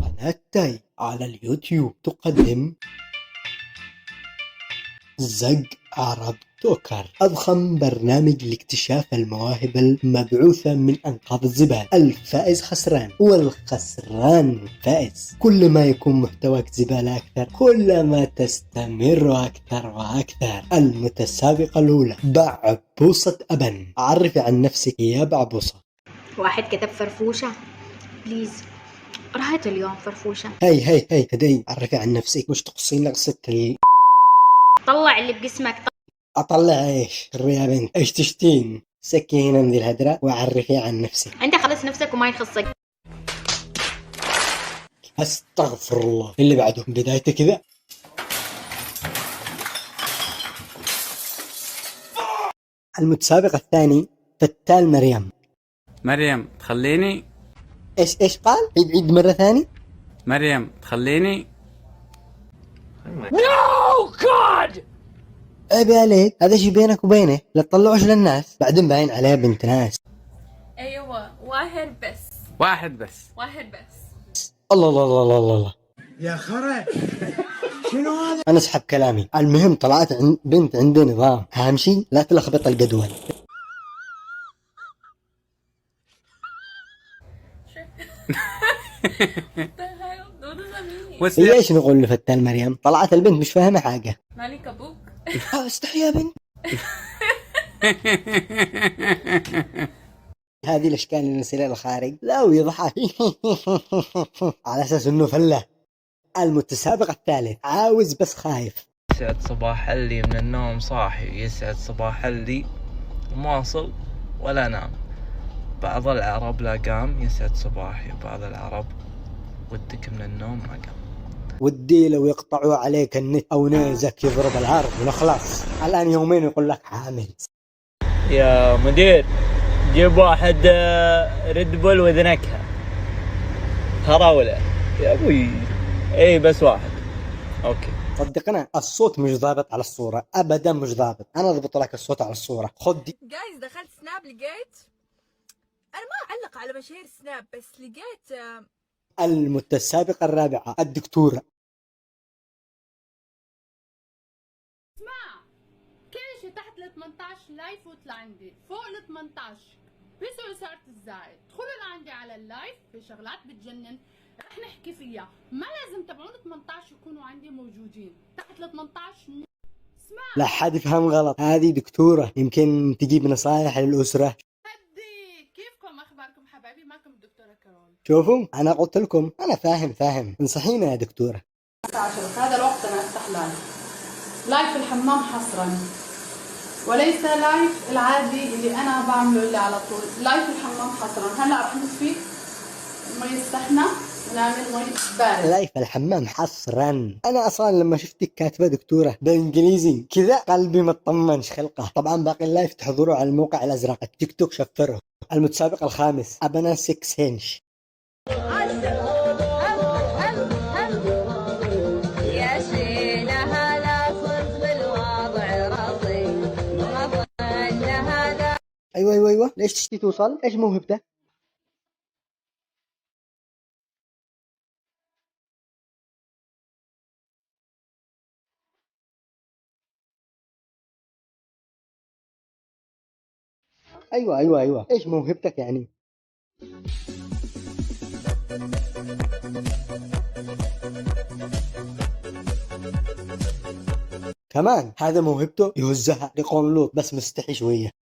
قناة تاي على اليوتيوب تقدم زق عرب توكر، أضخم برنامج لاكتشاف المواهب المبعوثة من أنقاض الزبالة. الفائز خسران والخسران فائز. كل ما يكون محتواك زبالة أكثر كلما تستمر أكثر وأكثر. المتسابقة الأولى بعبوصة أبن. عرفي عن نفسك يا بعبوصة. واحد كتب فرفوشة بليز، راحت اليوم فرفوشة. هي هدي، عرفي عن نفسك، مش تقصين قصة طلع اللي بجسمك. أطلع إيش؟ يا بنت إيش تشتين؟ سكي هنا من ذي الهدرة وعرفي عن نفسك. انت خلص نفسك وما يخصك. أستغفر الله. اللي بعده بدايته كذا. المتسابق الثاني فتال مريم. مريم تخليني. إيش قال؟ عيد مرة ثاني. مريم تخليني. No God! عيب عليك، هذا شي بينك وبينه، لا تطلعوش للناس بعدين باين عليها بنت ناس. ايوه واحد بس. واحد بس. الله الله الله الله الله يا خرا شنو هذا؟ أنا أسحب كلامي. المهم طلعت بنت عندي نظام، أهم شي لا تلخبط الجدول. هي ايش نقول لفتال مريم؟ طلعت البنت مش فاهمة حاجة. مالك ابوك؟ استحي يا بنت. هذه الاشكال اللي نرسلها للخارج لا ويضحك على اساس انه فله. المتسابق الثالث عاوز بس خايف. يسعد صباح اللي من النوم صاحي، يسعد صباح اللي مواصل ولا نام. بعض العرب لا قام يسعد صباحي، وبعض العرب ودك من النوم ما قام. ودي لو يقطعوا عليك النت او نيزك يضرب الارض وخلاص. الان يومين يقول لك حامل. يا مدير جيب واحد ريد بول وذنكها هراولة يا ابوي. اي بس واحد. اوكي صدقنا الصوت مش ضابط على الصورة ابدا، مش ضابط. انا اضبط لك الصوت على الصورة. خد دي. جايز دخلت سناب لقيت، انا ما اعلق على مشاهير سناب بس لقيت. المتسابقة الرابعة الدكتورة. اسمع، كل شي تحت ال 18 لايف وطلع عندي، فوق ال 18 بيسوا إثارة الزايد. ادخلوا لعندي على اللايف، في شغلات بتجنن رح نحكي فيها، ما لازم تبعون 18 يكونوا عندي موجودين، تحت ال 18. اسمع، لا حد يفهم غلط، هذه دكتورة يمكن تجيب نصايح للأسرة. هدي كيفكم، أخباركم حبايبي؟ معكم الدكتورة كارول. شوفوا أنا قلت لكم أنا فاهم، انصحينا يا دكتورة. هذا الوقت أنا أفتح لايف الحمام حصرا، وليس لايف العادي اللي أنا بعمله اللي على طول. لايف الحمام حصرا. هلا رح نطفي المي السخنة ونعمل مي بارد. لايف الحمام حصرا. أنا أصلا لما شفتك كاتبة دكتورة بالإنجليزي كذا قلبي مطمنش خلقه. طبعا باقي اللايف تحضروا على الموقع الأزرق التيك توك شفره. المتسابق الخامس أبنا 6 إنش. ايوه ليش تشتي توصل؟ ايش موهبته؟ ايوه ايش موهبتك يعني؟ كمان هذا موهبته يهزها لقنلوط بس مستحي شوية.